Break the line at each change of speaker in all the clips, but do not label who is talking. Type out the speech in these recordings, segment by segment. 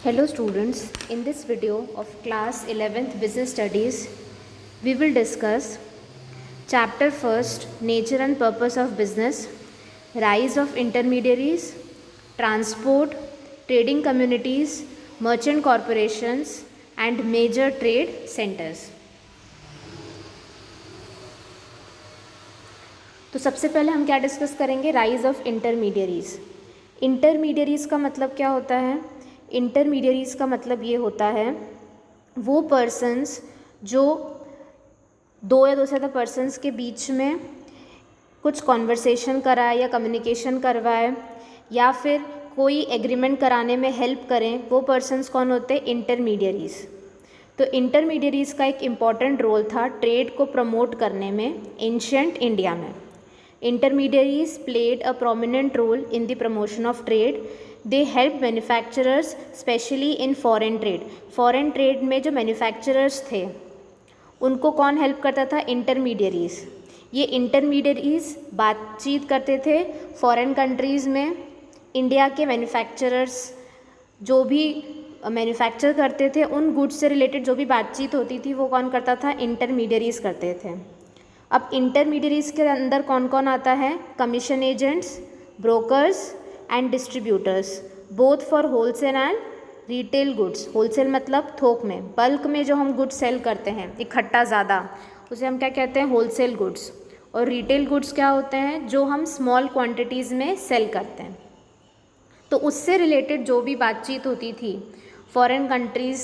Hello students, in this video of class 11th Business Studies, we will discuss chapter 1st Nature and Purpose of Business, Rise of Intermediaries, Transport, Trading Communities, Merchant Corporations and Major Trade Centers. तो सबसे पहले हम क्या discuss करेंगे, rise of intermediaries. Intermediaries का मतलब क्या होता है? इंटरमीडियरीज़ का मतलब ये होता है वो पर्सन्स जो दो या दो से ज़्यादा पर्सन्स के बीच में कुछ कॉन्वर्सेशन कराए या कम्युनिकेशन करवाए या फिर कोई एग्रीमेंट कराने में हेल्प करें, वो पर्सन्स कौन होते हैं? इंटरमीडियरीज़। तो इंटरमीडियरीज़ का एक इम्पॉर्टेंट रोल था ट्रेड को प्रमोट करने में एंशिएंट इंडिया में। Intermediaries played a prominent role in the promotion of trade. They helped manufacturers, especially in foreign trade. Foreign trade में जो manufacturers थे उनको कौन हेल्प करता था? इंटरमीडियरीज़। ये इंटरमीडियरीज़ बातचीत करते थे फॉरेन कंट्रीज़ में। इंडिया के मैन्युफैक्चरर्स जो भी मैन्युफैक्चर करते थे उन गुड्स से रिलेटेड जो भी बातचीत होती थी वो कौन करता था? इंटरमीडियरीज़ करते थे। अब इंटरमीडियरीज़ के अंदर कौन कौन आता है? Commission agents, brokers and distributors, both for wholesale and retail goods. Wholesale मतलब थोक में, बल्क में जो हम गुड्स सेल करते हैं इकट्ठा ज़्यादा, उसे हम क्या कहते हैं? Wholesale goods. और रिटेल गुड्स क्या होते हैं? जो हम स्मॉल क्वांटिटीज़ में सेल करते हैं। तो उससे रिलेटेड जो भी बातचीत होती थी फॉरेन कंट्रीज़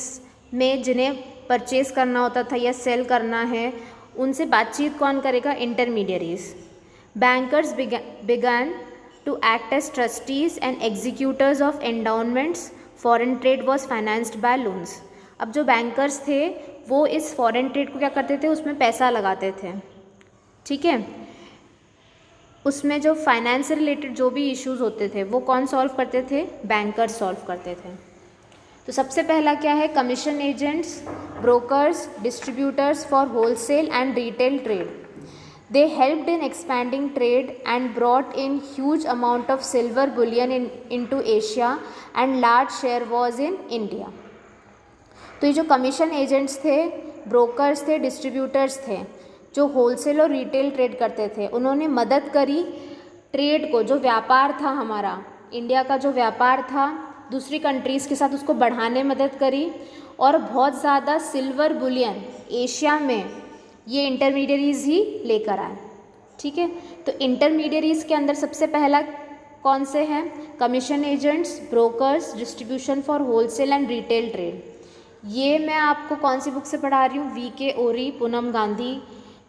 में जिन्हें परचेज़ करना होता था या सेल करना है, उनसे बातचीत कौन करेगा? Intermediaries. Bankers began to act as trustees and executors of endowments. Foreign trade was financed by loans. अब जो बैंकर्स थे वो इस फॉरेन ट्रेड को क्या करते थे? उसमें पैसा लगाते थे, ठीक है। उसमें जो फाइनेंस से रिलेटेड जो भी इश्यूज़ होते थे वो कौन सॉल्व करते थे? बैंकर्स सॉल्व करते थे। तो सबसे पहला क्या है? Commission agents, brokers, distributors for wholesale and retail trade. They helped in expanding trade and brought in huge amount of silver Boolean into Asia and large share was in India. तो ये जो कमीशन एजेंट्स थे, brokers थे, distributors थे, जो wholesale और retail trade करते थे, उन्होंने मदद करी ट्रेड को, जो व्यापार था हमारा इंडिया का, जो व्यापार था दूसरी कंट्रीज़ के साथ, उसको बढ़ाने में मदद करी। और बहुत ज़्यादा सिल्वर बुलियन एशिया में ये इंटरमीडियरीज़ ही लेकर आए, ठीक है। तो इंटरमीडियरीज़ के अंदर सबसे पहला कौन से हैं? Commission agents, brokers, distribution for wholesale and retail trade. ये मैं आपको कौन सी बुक से पढ़ा रही हूँ? वी.के. ओरी, पूनम गांधी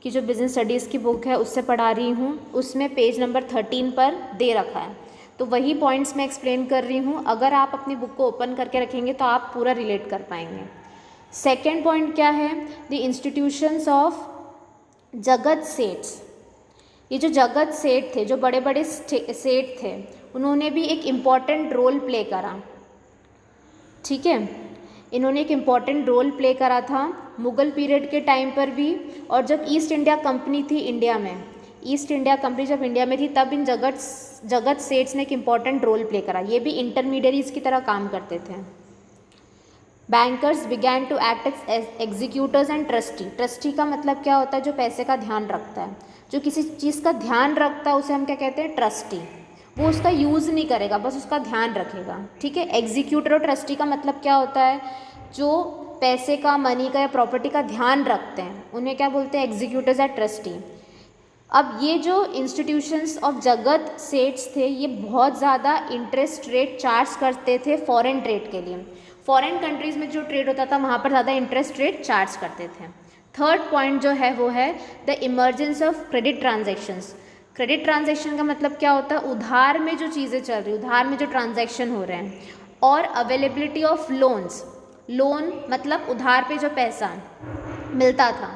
की जो बिज़नेस स्टडीज़ की बुक है उससे पढ़ा रही हूँ। उसमें पेज नंबर 13 पर दे रखा है, तो वही पॉइंट्स मैं एक्सप्लेन कर रही हूँ। अगर आप अपनी बुक को ओपन करके रखेंगे तो आप पूरा रिलेट कर पाएंगे। सेकेंड पॉइंट क्या है? द इंस्टीट्यूशंस ऑफ जगत सेठ्स। ये जो जगत सेठ थे, जो बड़े बड़े सेठ थे, उन्होंने भी एक इम्पॉर्टेंट रोल प्ले करा, ठीक है। इन्होंने एक इम्पॉर्टेंट रोल प्ले करा था मुग़ल पीरियड के टाइम पर भी, और जब ईस्ट इंडिया कंपनी थी इंडिया में, ईस्ट इंडिया कंपनी जब इंडिया में थी तब इन जगत सेठ्स ने एक इम्पॉर्टेंट रोल प्ले करा। ये भी इंटरमीडियरीज़ की तरह काम करते थे। Bankers began to act as executors and trustee. Trustee का मतलब क्या होता है? जो पैसे का ध्यान रखता है, जो किसी चीज़ का ध्यान रखता है उसे हम क्या कहते हैं? ट्रस्टी। वो उसका यूज़ नहीं करेगा, बस उसका ध्यान रखेगा, ठीक है। एग्जीक्यूटर और ट्रस्टी का मतलब क्या होता है? जो पैसे का, मनी का या प्रॉपर्टी का ध्यान रखते हैं उन्हें क्या बोलते हैं? एग्जीक्यूटर्स या ट्रस्टी। अब ये जो इंस्टीट्यूशंस ऑफ जगत सेठ्स थे ये बहुत ज़्यादा इंटरेस्ट रेट चार्ज करते थे फॉरेन ट्रेड के लिए। फॉरेन कंट्रीज़ में जो ट्रेड होता था वहाँ पर ज़्यादा इंटरेस्ट रेट चार्ज करते थे। थर्ड पॉइंट जो है वो है the emergence of credit transactions. Credit transaction का मतलब क्या होता है? उधार में जो चीज़ें चल रही, उधार में जो ट्रांजेक्शन हो रहे हैं। और अवेलेबिलिटी ऑफ लोन्स। लोन मतलब उधार पे जो पैसा मिलता था।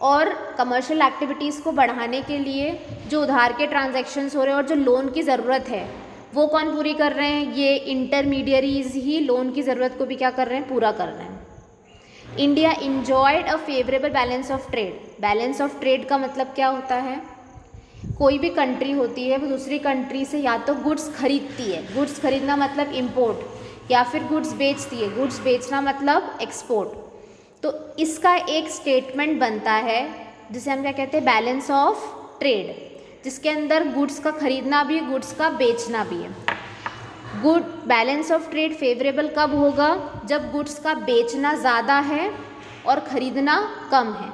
और कमर्शियल एक्टिविटीज़ को बढ़ाने के लिए जो उधार के ट्रांजैक्शंस हो रहे हैं और जो लोन की ज़रूरत है वो कौन पूरी कर रहे हैं? ये इंटरमीडियरीज़ ही लोन की ज़रूरत को भी क्या कर रहे हैं? पूरा कर रहे हैं। India enjoyed a favourable balance of trade. Balance of trade का मतलब क्या होता है? कोई भी कंट्री होती है वो दूसरी कंट्री से या तो गुड्स खरीदती है, गुड्स खरीदना मतलब इम्पोर्ट, या फिर गुड्स बेचती है, गुड्स बेचना मतलब एक्सपोर्ट, तो इसका एक स्टेटमेंट बनता है जिसे हम क्या कहते हैं, बैलेंस ऑफ ट्रेड, जिसके अंदर गुड्स का खरीदना भी है, गुड्स का बेचना भी है। Good balance of trade favourable कब होगा, जब गुड्स का बेचना ज़्यादा है और ख़रीदना कम है।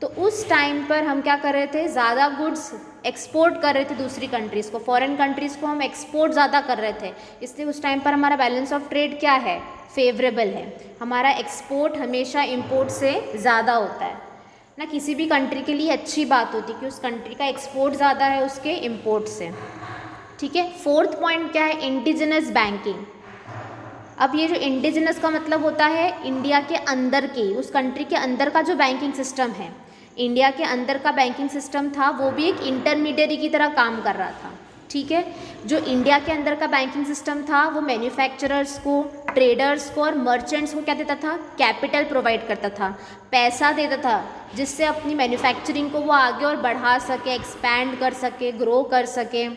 तो उस टाइम पर हम क्या कर रहे थे, ज़्यादा गुड्स एक्सपोर्ट कर रहे थे दूसरी कंट्रीज़ को, फॉरेन कंट्रीज़ को हम एक्सपोर्ट ज़्यादा कर रहे थे, इसलिए उस टाइम पर हमारा बैलेंस ऑफ ट्रेड क्या है, फेवरेबल है। हमारा एक्सपोर्ट हमेशा इंपोर्ट से ज़्यादा होता है ना, किसी भी कंट्री के लिए अच्छी बात होती है कि उस कंट्री का एक्सपोर्ट ज़्यादा है उसके इंपोर्ट से। ठीक है, फोर्थ पॉइंट क्या है, इंडिजिनस बैंकिंग। अब ये जो इंडिजिनस का मतलब होता है इंडिया के अंदर के, उस कंट्री के अंदर का जो बैंकिंग सिस्टम है, इंडिया के अंदर का बैंकिंग सिस्टम था वो भी एक इंटरमीडियरी की तरह काम कर रहा था। ठीक है, जो इंडिया के अंदर का बैंकिंग सिस्टम था वो मैन्युफैक्चरर्स को, ट्रेडर्स को और मर्चेंट्स को क्या देता था, कैपिटल प्रोवाइड करता था, पैसा देता था, जिससे अपनी मैन्युफैक्चरिंग को वो आगे और बढ़ा सके, एक्सपैंड कर सके, ग्रो कर सके,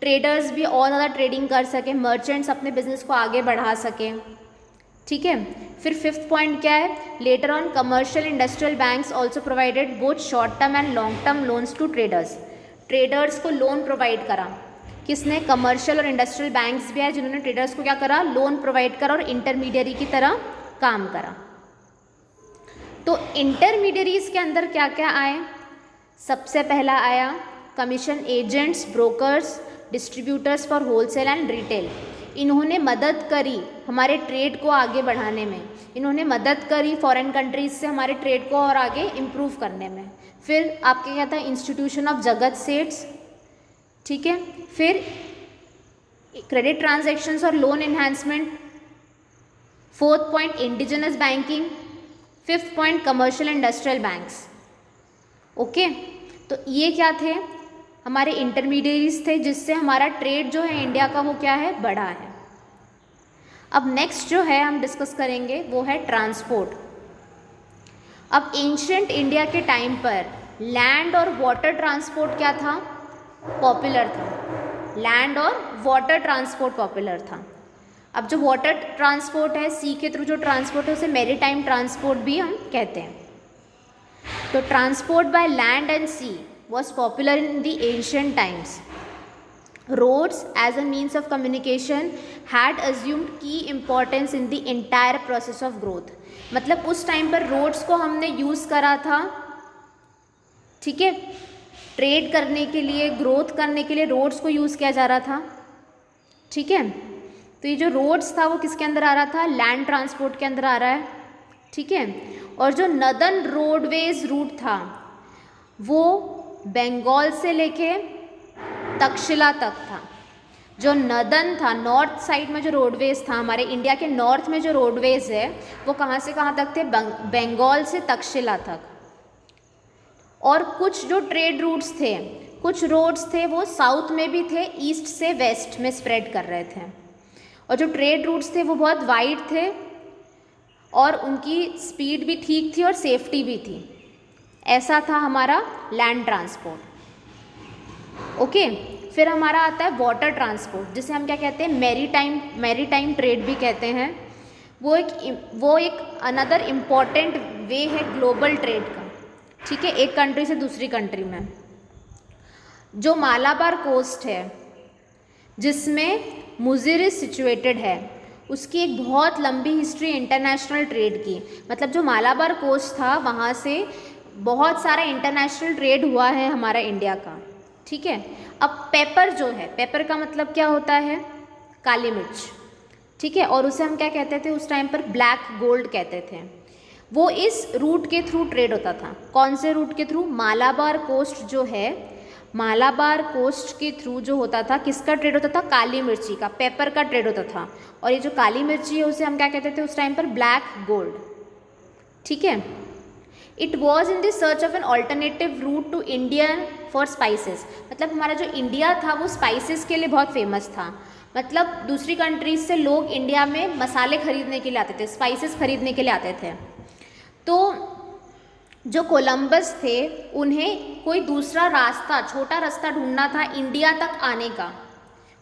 ट्रेडर्स भी और ज़्यादा ट्रेडिंग कर सके, मर्चेंट्स अपने बिजनेस को आगे बढ़ा सके। ठीक है, फिर फिफ्थ पॉइंट क्या है, later on commercial industrial banks also provided both short term and long term loans to traders. Traders को लोन प्रोवाइड करा, किसने, कमर्शियल और इंडस्ट्रियल बैंक्स भी है जिन्होंने ट्रेडर्स को क्या करा, लोन प्रोवाइड करा और इंटरमीडियरी की तरह काम करा। तो इंटरमीडियरीज के अंदर क्या क्या आए, सबसे पहला आया commission agents, brokers, distributors for wholesale and retail. इन्होंने मदद करी हमारे ट्रेड को आगे बढ़ाने में, इन्होंने मदद करी फॉरेन कंट्रीज से हमारे ट्रेड को और आगे इम्प्रूव करने में। फिर आपके क्या था, इंस्टीट्यूशन ऑफ जगत सेट्स। ठीक है, फिर क्रेडिट ट्रांजैक्शंस और loan enhancement. Fourth point indigenous banking. Fifth point commercial industrial banks. Okay, तो ये क्या थे, हमारे इंटरमीडिएरीज थे जिससे हमारा ट्रेड जो है इंडिया का वो क्या है, बढ़ा है। अब नेक्स्ट जो है हम डिस्कस करेंगे वो है ट्रांसपोर्ट। अब एंशिएंट इंडिया के टाइम पर लैंड और वाटर ट्रांसपोर्ट क्या था, पॉपुलर था। लैंड और वाटर ट्रांसपोर्ट पॉपुलर था। अब जो वाटर ट्रांसपोर्ट है, सी के थ्रू जो ट्रांसपोर्ट है उसे मैरीटाइम ट्रांसपोर्ट भी हम कहते हैं। तो transport by land and sea was popular in the ancient times. Roads as a means of communication had assumed key importance in the entire process of growth. मतलब उस टाइम पर रोड्स को हमने यूज़ करा था, ठीक है, ट्रेड करने के लिए, ग्रोथ करने के लिए रोड्स को यूज़ किया जा रहा था। ठीक है, तो ये जो रोड्स था वो किसके अंदर आ रहा था, लैंड ट्रांसपोर्ट के अंदर आ रहा है। ठीक है, और जो नदर्न रोडवेज रूट था वो बंगाल से लेके तक्षशिला तक था। जो नदन था, नॉर्थ साइड में जो रोडवेज था, हमारे इंडिया के नॉर्थ में जो रोडवेज है वो कहाँ से कहाँ तक थे, बंगाल से तक्षशिला तक। और कुछ जो ट्रेड रूट्स थे, कुछ रोड्स थे वो साउथ में भी थे, ईस्ट से वेस्ट में स्प्रेड कर रहे थे। और जो ट्रेड रूट्स थे वो बहुत वाइड थे और उनकी स्पीड भी ठीक थी और सेफ्टी भी थी। ऐसा था हमारा लैंड ट्रांसपोर्ट। ओके, फिर हमारा आता है वाटर ट्रांसपोर्ट, जिसे हम क्या कहते हैं, मैरीटाइम ट्रेड भी कहते हैं। वो एक अनदर इम्पॉर्टेंट वे है ग्लोबल ट्रेड का। ठीक है, एक कंट्री से दूसरी कंट्री में। जो मालाबार कोस्ट है जिसमें मुजिरिस सिचुएटेड है, उसकी एक बहुत लंबी हिस्ट्री इंटरनेशनल ट्रेड की। मतलब जो मालाबार कोस्ट था वहाँ से बहुत सारा इंटरनेशनल ट्रेड हुआ है हमारा इंडिया का। ठीक है, अब पेपर जो है, पेपर का मतलब क्या होता है, काली मिर्च। ठीक है, और उसे हम क्या कहते थे उस टाइम पर, ब्लैक गोल्ड कहते थे। वो इस रूट के थ्रू ट्रेड होता था। कौन से रूट के थ्रू, मालाबार कोस्ट जो है, मालाबार कोस्ट के थ्रू जो होता था, किसका ट्रेड होता था, काली मिर्ची का, पेपर का ट्रेड होता था। और ये जो काली मिर्ची है उसे हम क्या कहते थे उस टाइम पर, ब्लैक गोल्ड। ठीक है, it was in the search of an alternative route to India for spices. मतलब हमारा जो इंडिया था वो स्पाइसेस के लिए बहुत फेमस था। मतलब दूसरी कंट्रीज से लोग इंडिया में मसाले खरीदने के लिए आते थे, स्पाइसेस खरीदने के लिए आते थे। तो जो कोलंबस थे उन्हें कोई दूसरा रास्ता, छोटा रास्ता ढूंढना था इंडिया तक आने का।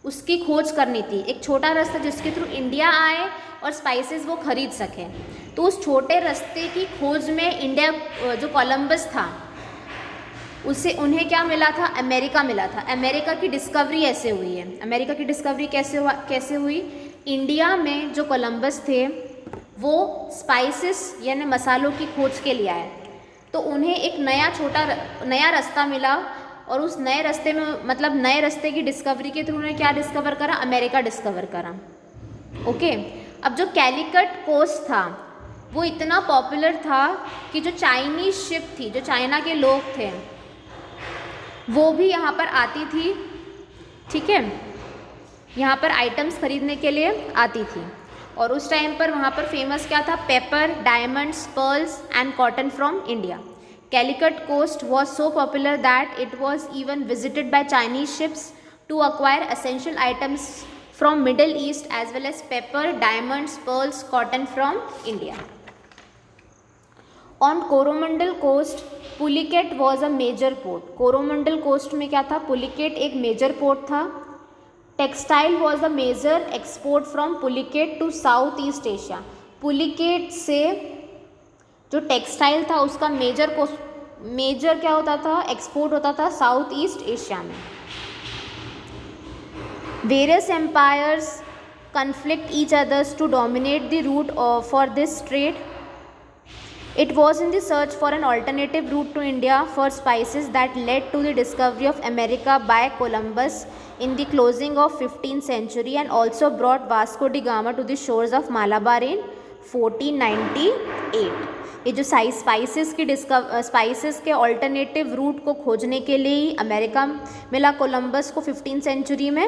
उसकी खोज करनी थी, एक छोटा रास्ता जिसके थ्रू इंडिया आए और स्पाइसेस वो खरीद सकें। तो उस छोटे रास्ते की खोज में इंडिया जो कोलंबस था उसे उन्हें क्या मिला था, अमेरिका मिला था। अमेरिका की डिस्कवरी ऐसे हुई है, अमेरिका की डिस्कवरी कैसे हुई, इंडिया में जो कोलंबस थे वो स्पाइसेस यानी मसालों की खोज के लिए आए, तो उन्हें एक नया रास्ता मिला और उस नए रास्ते में मतलब नए रास्ते की डिस्कवरी के थ्रू उन्हें क्या डिस्कवर करा, अमेरिका डिस्कवर करा। ओके, अब जो कैलिकट कोस्ट था वो इतना पॉपुलर था कि जो चाइनीज शिप थी, जो चाइना के लोग थे वो भी यहाँ पर आती थी, ठीक है, यहाँ पर आइटम्स खरीदने के लिए आती थी। और उस टाइम पर वहाँ पर फेमस क्या था, pepper, diamonds, pearls and cotton from India. Calicut coast was so popular that it was even visited by Chinese ships to acquire essential items from Middle East as well as pepper, diamonds, pearls, cotton from India. On Coromandel coast Pulicat was a major port. Coromandel coast में क्या था, पुलिकेट एक major port था। Textile was the major export from Pulicat to South East Asia. Pulicat से जो textile था उसका major क्या होता था, एक्सपोर्ट होता था साउथ ईस्ट एशिया में। Various empires conflict each others to dominate the route for this trade. It was in the search for an alternative route to India for spices that led to the discovery of America by Columbus in the closing of 15th century and also brought Vasco da Gama to the shores of Malabar in 1498. ये जो spices के alternative root को खोजने के लिए ही America मिला Columbus को 15th century में,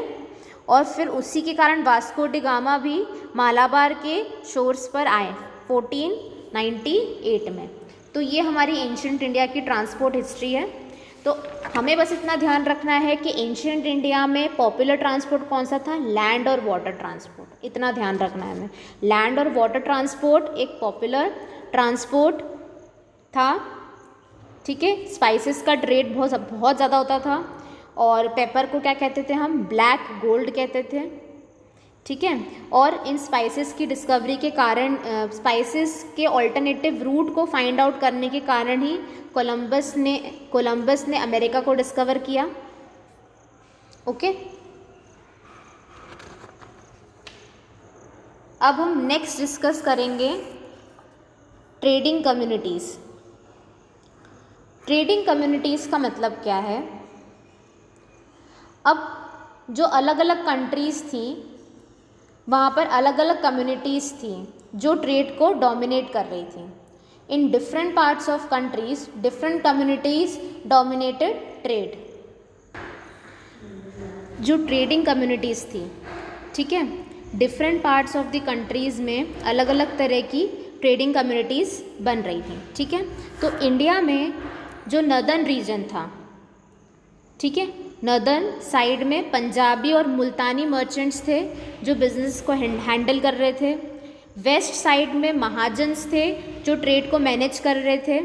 और फिर उसी के कारण वास्को डी गामा भी मालाबार के शोर्स पर आए 1498 में। तो ये हमारी एंशिएंट इंडिया की ट्रांसपोर्ट हिस्ट्री है। तो हमें बस इतना ध्यान रखना है कि एंशिएंट इंडिया में पॉपुलर ट्रांसपोर्ट कौन सा था, लैंड और वाटर ट्रांसपोर्ट, इतना ध्यान रखना है हमें। लैंड और वाटर ट्रांसपोर्ट एक पॉपुलर ट्रांसपोर्ट था, ठीक है। स्पाइसेस का ट्रेड बहुत ज़्यादा होता था, और पेपर को क्या कहते थे हम, ब्लैक गोल्ड कहते थे, ठीक है। और इन स्पाइसेस की डिस्कवरी के कारण, स्पाइसेस के ऑल्टरनेटिव रूट को फाइंड आउट करने के कारण ही कोलंबस ने अमेरिका को डिस्कवर किया। ओके, अब हम नेक्स्ट डिस्कस करेंगे ट्रेडिंग कम्युनिटीज़। ट्रेडिंग कम्युनिटीज़ का मतलब क्या है, अब जो अलग अलग कंट्रीज़ थी वहाँ पर अलग अलग कम्युनिटीज़ थी जो ट्रेड को डोमिनेट कर रही थी। In different parts of countries different communities dominated trade. जो ट्रेडिंग कम्युनिटीज़ थी, ठीक है, different parts of the countries में अलग अलग तरह की ट्रेडिंग कम्युनिटीज़ बन रही थी, ठीक है। तो इंडिया में जो नर्दर्न रीजन था, ठीक है, नर्दर्न साइड में पंजाबी और मुल्तानी मर्चेंट्स थे जो बिज़नेस को हैंडल कर रहे थे। वेस्ट साइड में महाजन्स थे जो ट्रेड को मैनेज कर रहे थे।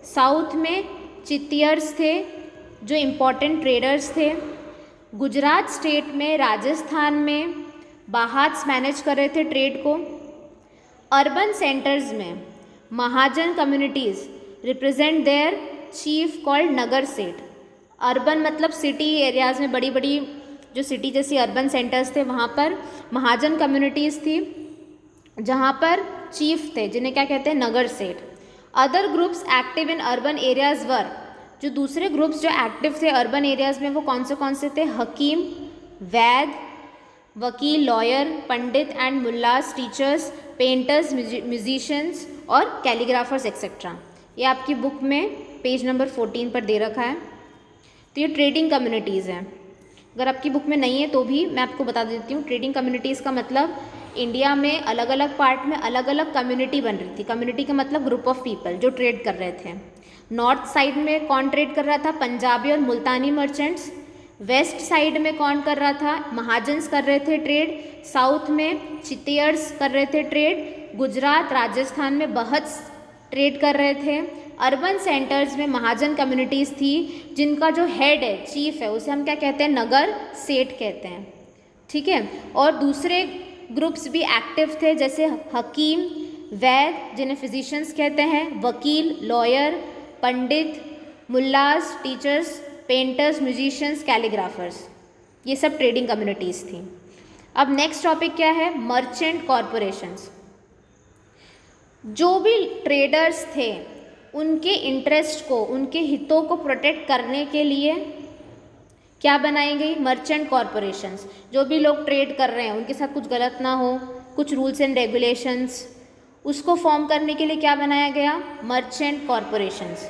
साउथ में चितियर्स थे जो इम्पोर्टेंट ट्रेडर्स थे। गुजरात स्टेट में, राजस्थान में बाहात्स मैनेज कर रहे थे ट्रेड को। अर्बन सेंटर्स में mahajan communities represent their chief called nagar seth. Urban मतलब सिटी एरियाज़ में, बड़ी बड़ी जो सिटी जैसी अर्बन सेंटर्स थे वहाँ पर महाजन कम्युनिटीज़ थी जहाँ पर चीफ थे जिन्हें क्या कहते हैं, nagar seth. Other groups active in urban areas were, जो दूसरे ग्रुप्स जो एक्टिव थे अर्बन एरियाज़ में वो कौन से थे, hakim, vaid, vakil, lawyer, pandit and mullahs, teachers, painters, musicians और कैलीग्राफर्स एक्सेट्रा। ये आपकी बुक में पेज नंबर 14 पर दे रखा है। तो ये ट्रेडिंग कम्युनिटीज़ हैं। अगर आपकी बुक में नहीं है तो भी मैं आपको बता देती हूँ। ट्रेडिंग कम्युनिटीज़ का मतलब इंडिया में अलग अलग पार्ट में अलग अलग कम्युनिटी बन रही थी। कम्युनिटी का मतलब ग्रुप ऑफ पीपल जो ट्रेड कर रहे थे। नॉर्थ साइड में कौन ट्रेड कर रहा था, पंजाबी और मुल्तानी मर्चेंट्स। वेस्ट साइड में कौन कर रहा था, महाजन्स कर रहे थे ट्रेड। साउथ में चितियर्स कर रहे थे ट्रेड। गुजरात, राजस्थान में बहत्स ट्रेड कर रहे थे। अर्बन सेंटर्स में महाजन कम्युनिटीज़ थी जिनका जो हेड है, चीफ है, उसे हम क्या कहते हैं, नगर सेठ कहते हैं। ठीक है। और दूसरे ग्रुप्स भी एक्टिव थे, जैसे हकीम, वैद्य जिन्हें फिजिशियंस कहते हैं, वकील, लॉयर, पंडित, मुल्लाज, टीचर्स, पेंटर्स, म्यूजिशियंस, कैलीग्राफर्स, ये सब ट्रेडिंग कम्युनिटीज़ थी। अब नेक्स्ट टॉपिक क्या है, मर्चेंट कॉरपोरेशंस। जो भी ट्रेडर्स थे उनके इंटरेस्ट को, उनके हितों को प्रोटेक्ट करने के लिए क्या बनाई गई, मर्चेंट कॉरपोरेशंस। जो भी लोग ट्रेड कर रहे हैं उनके साथ कुछ गलत ना हो, कुछ रूल्स एंड रेगुलेशंस, उसको फॉर्म करने के लिए क्या बनाया गया, merchant corporations.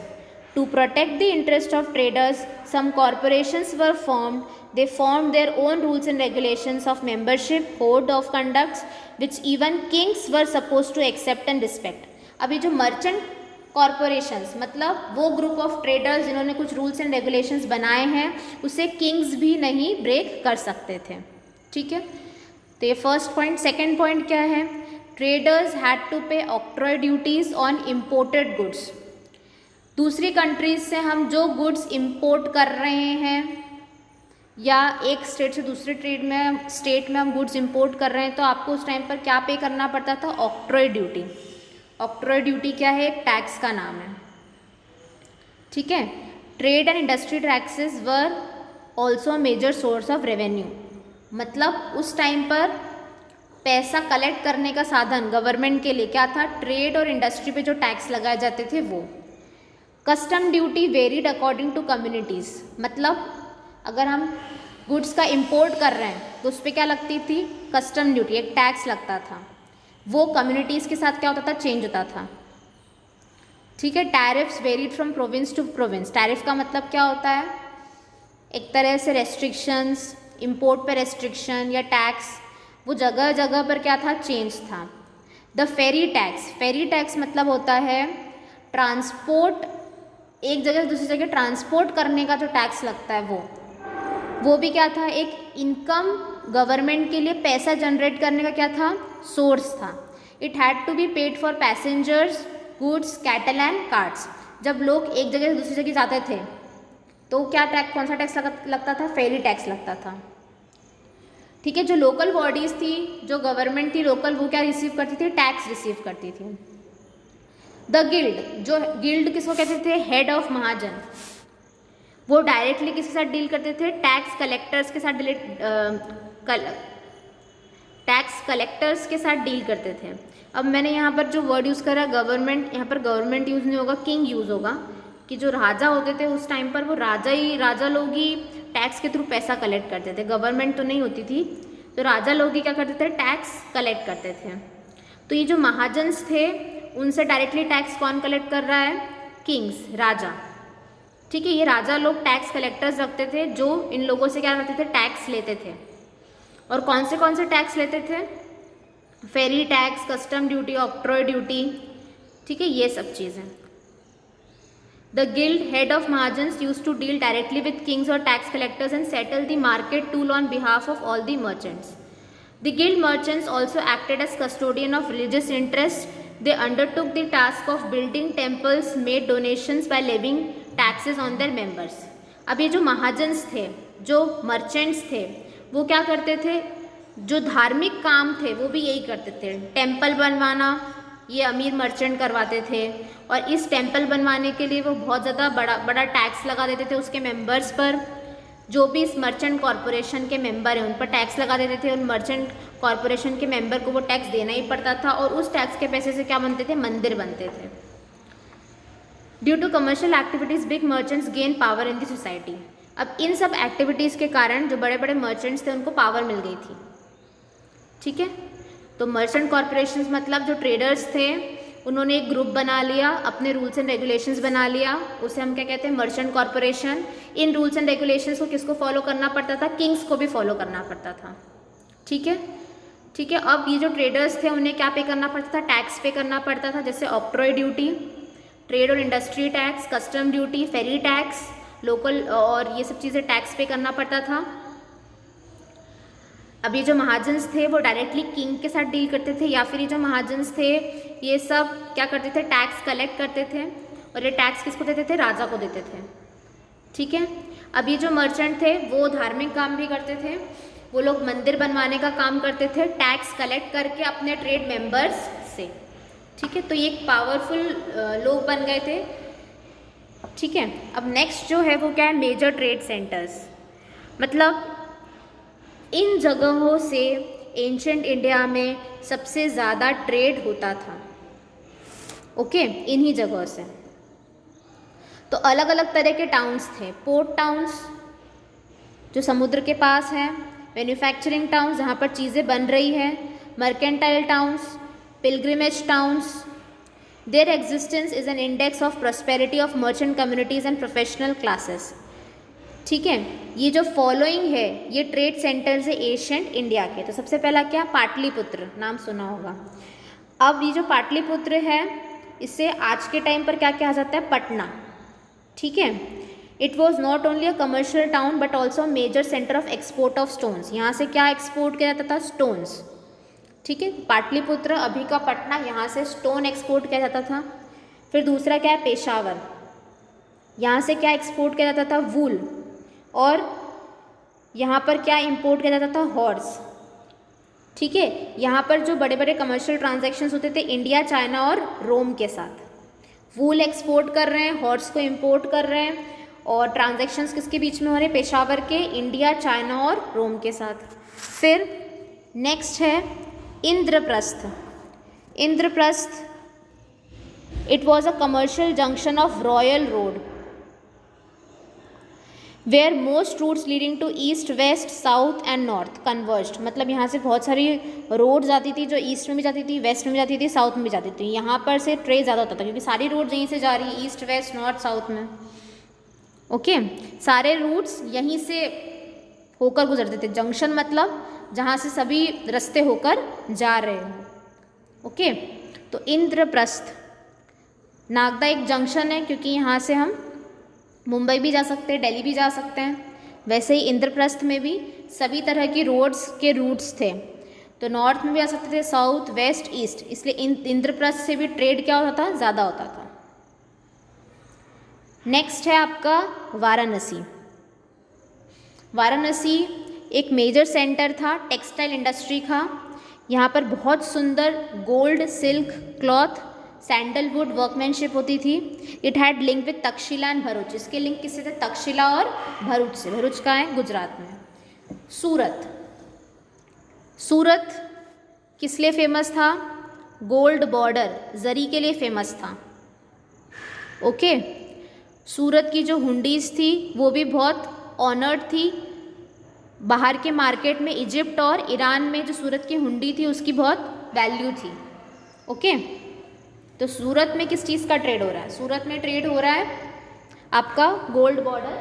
To protect the interest of traders some corporations were formed. They formed their own rules and regulations of membership, code of conduct, which even kings were supposed to accept and respect. अभी जो merchant corporations मतलब वो group of traders जिन्होंने कुछ rules and regulations बनाए हैं, उसे Kings भी नहीं ब्रेक कर सकते थे। ठीक है, तो ये फर्स्ट पॉइंट। सेकेंड पॉइंट क्या है, ट्रेडर्स हैड टू पे octroi duties on imported goods. दूसरी कंट्रीज से हम जो गुड्स इम्पोर्ट कर रहे हैं या एक स्टेट से दूसरे स्टेट में हम गुड्स इंपोर्ट कर रहे हैं, तो आपको उस टाइम पर क्या पे करना पड़ता था, ऑक्ट्रॉय ड्यूटी। ऑक्ट्रॉय ड्यूटी क्या है, एक टैक्स का नाम है। ठीक है, trade and industry taxes were also major source of revenue. मतलब उस टाइम पर पैसा कलेक्ट करने का साधन गवर्नमेंट के लिए क्या था, ट्रेड और इंडस्ट्री पे जो टैक्स लगाए जाते थे वो। Custom duty varied according to communities. मतलब अगर हम गुड्स का इंपोर्ट कर रहे हैं तो उस पर क्या लगती थी, कस्टम ड्यूटी, एक टैक्स लगता था। वो कम्युनिटीज़ के साथ क्या होता था, चेंज होता था। ठीक है, tariffs varied from province to province. Tariff का मतलब क्या होता है, एक तरह से रेस्ट्रिक्शंस, इंपोर्ट पे रेस्ट्रिक्शन या टैक्स, वो जगह जगह पर क्या था, चेंज था। The ferry tax, ferry tax मतलब होता है ट्रांसपोर्ट, एक जगह से दूसरी जगह ट्रांसपोर्ट करने का जो टैक्स लगता है वो भी क्या था, एक इनकम गवर्नमेंट के लिए पैसा जनरेट करने का क्या था, सोर्स था। It had to be paid for passengers, goods, cattle and carts. जब लोग एक जगह से दूसरी जगह जाते थे तो क्या टैक्स, कौन सा टैक्स लगता था, फेरी टैक्स लगता था। ठीक है, जो लोकल बॉडीज़ थी, जो गवर्नमेंट थी लोकल, वो क्या रिसीव करती थी, टैक्स रिसीव करती थी। द गिल्ड, जो गिल्ड किसको कहते थे, हेड ऑफ महाजन, वो डायरेक्टली किसके साथ डील करते थे, टैक्स कलेक्टर्स के साथ टैक्स कलेक्टर्स के साथ डील करते थे। अब मैंने यहाँ पर जो वर्ड यूज़ करा गवर्नमेंट, यहाँ पर गवर्नमेंट यूज़ नहीं होगा, किंग यूज़ होगा, कि जो राजा होते थे उस टाइम पर वो राजा लोग ही टैक्स के थ्रू पैसा कलेक्ट करते थे, गवर्नमेंट तो नहीं होती थी, तो राजा लोग ही क्या करते थे, टैक्स कलेक्ट करते थे। तो ये जो महाजन्स थे उनसे डायरेक्टली टैक्स कौन कलेक्ट कर रहा है, किंग्स, राजा। ठीक है, ये राजा लोग टैक्स कलेक्टर्स रखते थे जो इन लोगों से क्या करते थे, टैक्स लेते थे। और कौन से टैक्स लेते थे, ferry tax, custom duty, octroi duty. ठीक है, ये सब चीज़ें। The guild head of mahajans used to deal directly with kings और tax collectors and settle the market toll on behalf of all the merchants. The guild merchants also acted as custodian of religious interest. They undertook the task of building temples, made donations by levying taxes on their members. अब ये जो महाजन्स थे, जो merchants थे, वो क्या करते थे, जो धार्मिक काम थे वो भी यही करते थे। टेम्पल बनवाना ये अमीर मर्चेंट करवाते थे, और इस टेम्पल बनवाने के लिए वो बहुत ज़्यादा बड़ा टैक्स लगा देते थे उसके मेंबर्स पर। जो भी इस मर्चेंट कॉरपोरेशन के मेंबर हैं उन पर टैक्स लगा देते थे, उन मर्चेंट कॉरपोरेशन के मेंबर को वो टैक्स देना ही पड़ता था, और उस टैक्स के पैसे से क्या बनते थे, मंदिर बनते थे। Due to commercial activities big merchants gain power in the society. अब इन सब एक्टिविटीज़ के कारण जो बड़े बड़े मर्चेंट्स थे उनको पावर मिल गई थी। ठीक है, तो मर्चेंट कॉरपोरेशन मतलब जो ट्रेडर्स थे उन्होंने एक ग्रुप बना लिया, अपने रूल्स एंड रेगुलेशंस बना लिया, उसे हम क्या कहते हैं, merchant corporation. In rules and regulations को किसको फॉलो करना पड़ता था, किंग्स को भी फॉलो करना पड़ता था। ठीक है, ठीक है। अब ये जो ट्रेडर्स थे उन्हें क्या पे करना पड़ता था, टैक्स पे करना पड़ता था, जैसे ऑक्ट्रॉय ड्यूटी, ट्रेड और इंडस्ट्री टैक्स, कस्टम ड्यूटी, फेरी टैक्स, लोकल, और ये सब चीज़ें टैक्स पे करना पड़ता था। अब ये जो महाजन्स थे वो डायरेक्टली किंग के साथ डील करते थे, या फिर ये जो महाजन्स थे ये सब क्या करते थे, टैक्स कलेक्ट करते थे, और ये टैक्स किसको देते थे, राजा को देते थे। ठीक है, अब ये जो मर्चेंट थे वो धार्मिक काम भी करते थे, वो लोग मंदिर बनवाने का काम करते थे टैक्स कलेक्ट करके अपने ट्रेड मेंबर्स से। ठीक है, तो ये एक पावरफुल लोग बन गए थे। ठीक है, अब नेक्स्ट जो है वो क्या है, मेजर ट्रेड सेंटर्स। मतलब इन जगहों से एंशंट इंडिया में सबसे ज़्यादा ट्रेड होता था। ओके, इन्हीं जगहों से। तो अलग अलग तरह के टाउन्स थे। पोर्ट टाउन्स जो समुद्र के पास हैं, मैन्युफैक्चरिंग टाउन्स जहाँ पर चीज़ें बन रही है, mercantile towns, pilgrimage towns. There existence is an index of prosperity of merchant communities and professional classes. ठीक है, ये जो फॉलोइंग है ये ट्रेड सेंटर्स है एशियंट इंडिया के। तो सबसे पहला क्या, पाटलिपुत्र, नाम सुना होगा। अब ये जो पाटलिपुत्र है इसे आज के टाइम पर क्या कहा जाता है, पटना। ठीक है, it was not only a commercial town but also major centre of export of stones. यहाँ से क्या एक्सपोर्ट किया जाता था, स्टोन्स। ठीक है, पाटलिपुत्र अभी का पटना, यहाँ से स्टोन एक्सपोर्ट किया जाता था। फिर दूसरा क्या है, पेशावर, यहाँ से क्या एक्सपोर्ट किया जाता था, वूल। और यहाँ पर क्या इंपोर्ट किया जाता था, हॉर्स। ठीक है, यहाँ पर जो बड़े बड़े कमर्शियल ट्रांजैक्शंस होते थे इंडिया, चाइना और रोम के साथ। वूल एक्सपोर्ट कर रहे हैं, हॉर्स को इंपोर्ट कर रहे हैं, और ट्रांजैक्शंस किसके बीच में हो रहे हैं, पेशावर के, इंडिया, चाइना और रोम के साथ। फिर नेक्स्ट है Indraprastha. Indraprastha, it was a commercial junction of royal road where most routes leading to east, west, south and north converged. मतलब यहाँ से बहुत सारी रोड्स आती थी जो ईस्ट में भी जाती थी, वेस्ट में भी जाती थी, साउथ में भी जाती थी। यहाँ पर से ट्रेड ज़्यादा होता था क्योंकि सारी रोड यहीं से जा रही है, ईस्ट, वेस्ट, नॉर्थ, साउथ में। ओके, सारे रूट्स यहीं से होकर गुजरते थे। जंक्शन मतलब जहाँ से सभी रास्ते होकर जा रहे हैं। ओके, तो इंद्रप्रस्थ, नागदा एक जंक्शन है क्योंकि यहाँ से हम मुंबई भी जा सकते हैं, दिल्ली भी जा सकते हैं। वैसे ही इंद्रप्रस्थ में भी सभी तरह की रोड्स के रूट्स थे। तो नॉर्थ में भी जा सकते थे, साउथ, वेस्ट, ईस्ट। इसलिए इंद्रप्रस्थ से भी ट्रेड क्या होता था, ज़्यादा होता था। नेक्स्ट है आपका वाराणसी। वाराणसी एक मेजर सेंटर था टेक्सटाइल इंडस्ट्री का। यहाँ पर बहुत सुंदर gold, silk, cloth, sandalwood workmanship होती थी। It had link with Takshashila and Bharuch. इसके लिंक किससे थे, तक्षशिला और भरूच से। भरूच कहाँ है, गुजरात में। सूरत, सूरत किस लिए फेमस था, गोल्ड बॉर्डर, जरी के लिए फेमस था। ओके, सूरत की जो हुंडीज थी वो भी बहुत ऑनर्ड थी। बाहर के मार्केट में इजिप्ट और ईरान में जो सूरत की हुंडी थी उसकी बहुत वैल्यू थी। ओके, तो सूरत में किस चीज़ का ट्रेड हो रहा है, सूरत में ट्रेड हो रहा है आपका गोल्ड बॉर्डर।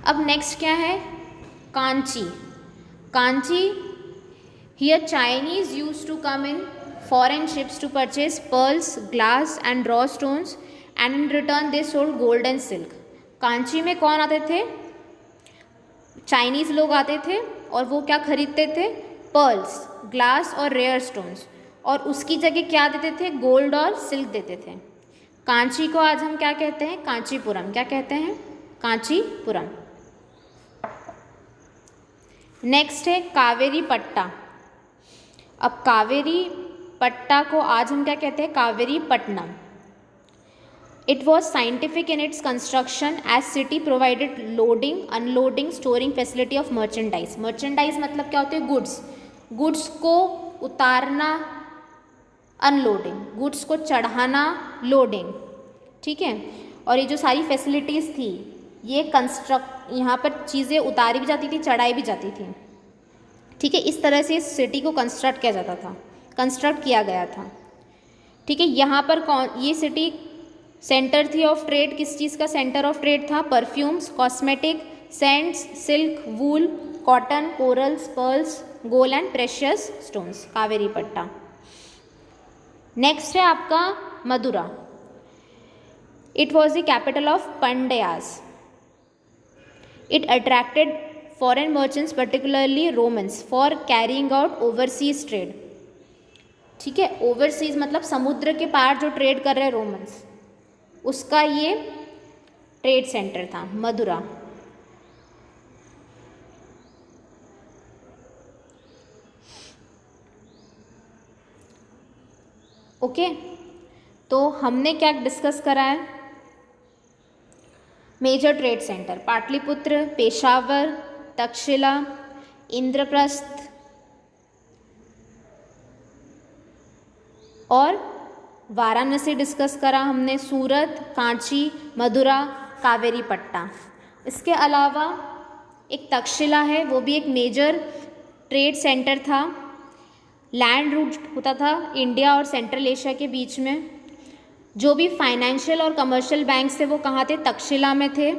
अब नेक्स्ट क्या है, Kanchi. Kanchi, here Chinese use to come in foreign ships to purchase pearls, glass and raw stones and in return they sold gold and silk. Kanchi में कौन आते थे, चाइनीज़ लोग आते थे और वो क्या खरीदते थे, पर्ल्स, ग्लास और रेयर स्टोन्स, और उसकी जगह क्या देते थे, गोल्ड और सिल्क देते थे। कांची को आज हम क्या कहते हैं, कांचीपुरम। क्या कहते हैं, कांचीपुरम। नेक्स्ट है कावेरी पट्टा। अब कावेरी पट्टा को आज हम क्या कहते हैं, Kaveri Pattanam. It was scientific in its construction as city provided loading, unloading, storing facility of merchandise. Merchandise मतलब क्या होते हैं, गुड्स। गुड्स को उतारना, अनलोडिंग, गुड्स को चढ़ाना, लोडिंग। ठीक है, और ये जो सारी फैसिलिटीज़ थी ये यहाँ पर चीज़ें उतारी भी जाती थी, चढ़ाई भी जाती थी। ठीक है, इस तरह से इस सिटी को कंस्ट्रक्ट किया जाता था, कंस्ट्रक्ट किया गया था। ठीक है, यहाँ पर ये सिटी सेंटर थी ऑफ ट्रेड। किस चीज़ का सेंटर ऑफ ट्रेड था, perfumes, cosmetic, scents, silk, wool, cotton, corals, pearls, gold and precious stones. Kaveri Patta. Next है आपका Madura. It was the capital of Pandyas. It attracted foreign merchants particularly Romans for carrying out overseas trade. ठीक है, overseas मतलब समुद्र के पार जो trade कर रहे रोमन्स, उसका ये ट्रेड सेंटर था मदुरा। ओके, तो हमने क्या डिस्कस करा है? Major trade centre Pataliputra, Peshawar, Taxila, Indraprastha और वाराणसी डिस्कस करा हमने, सूरत, कांची, मदुरा, कावेरी पट्टा। इसके अलावा एक तक्षशिला है, वो भी एक मेजर ट्रेड सेंटर था। लैंड रूट होता था इंडिया और सेंट्रल एशिया के बीच में। जो भी फाइनेंशियल और कमर्शियल बैंक्स थे वो कहाँ थे? तक्षशिला में थे।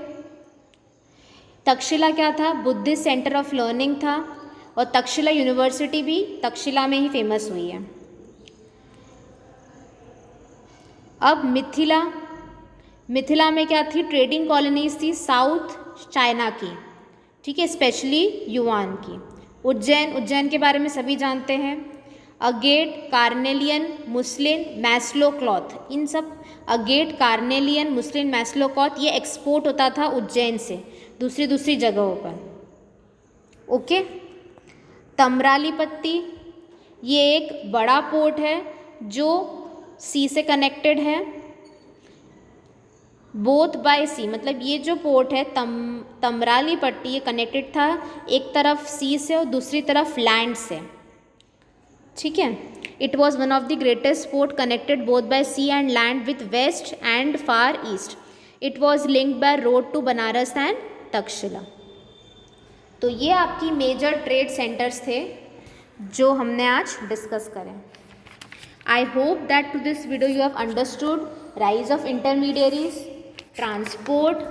तक्षशिला क्या था? बुद्धिस्ट सेंटर ऑफ लर्निंग था, और तक्षशिला यूनिवर्सिटी भी तक्षशिला में ही फेमस हुई है। अब मिथिला में क्या थी? ट्रेडिंग कॉलोनीज थी साउथ चाइना की, ठीक है, स्पेशली युआन की। उज्जैन के बारे में सभी जानते हैं। Agate, carnelian, muslin, maslo cloth, इन सब agate, carnelian, muslin, maslo cloth ये एक्सपोर्ट होता था उज्जैन से दूसरी जगहों पर। ओके। तमरालीपत्ती ये एक बड़ा पोर्ट है जो सी से कनेक्टेड है, बोथ बाय सी, मतलब ये जो पोर्ट है तमरालीपट्टी ये कनेक्टेड था एक तरफ सी से और दूसरी तरफ लैंड से, ठीक है। It was one of the greatest port connected both by sea and land with West and Far East. It was linked by road to Banaras and Taxila. तो ये आपकी मेजर ट्रेड सेंटर्स थे जो हमने आज डिस्कस करें। I hope that to this video you have understood rise of intermediaries, transport,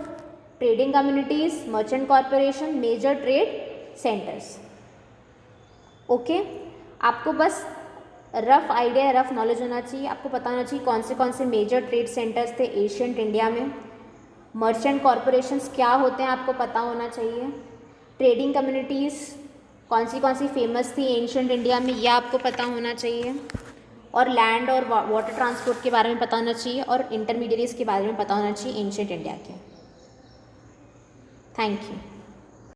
trading communities, merchant corporation, major trade centers. Okay, आपको बस रफ आइडिया, रफ नॉलेज होना चाहिए। आपको पता होना चाहिए कौन से मेजर ट्रेड सेंटर्स थे एशियंट इंडिया में। मर्चेंट कॉरपोरेशंस क्या होते हैं आपको पता होना चाहिए। ट्रेडिंग कम्युनिटीज़ कौन सी फेमस थी एशियंट इंडिया में, यह आपको पता होना चाहिए। और लैंड और वाटर ट्रांसपोर्ट के बारे में पता होना चाहिए, और इंटरमीडिएट्स के बारे में पता होना चाहिए एंशिएंट इंडिया के। Thank you.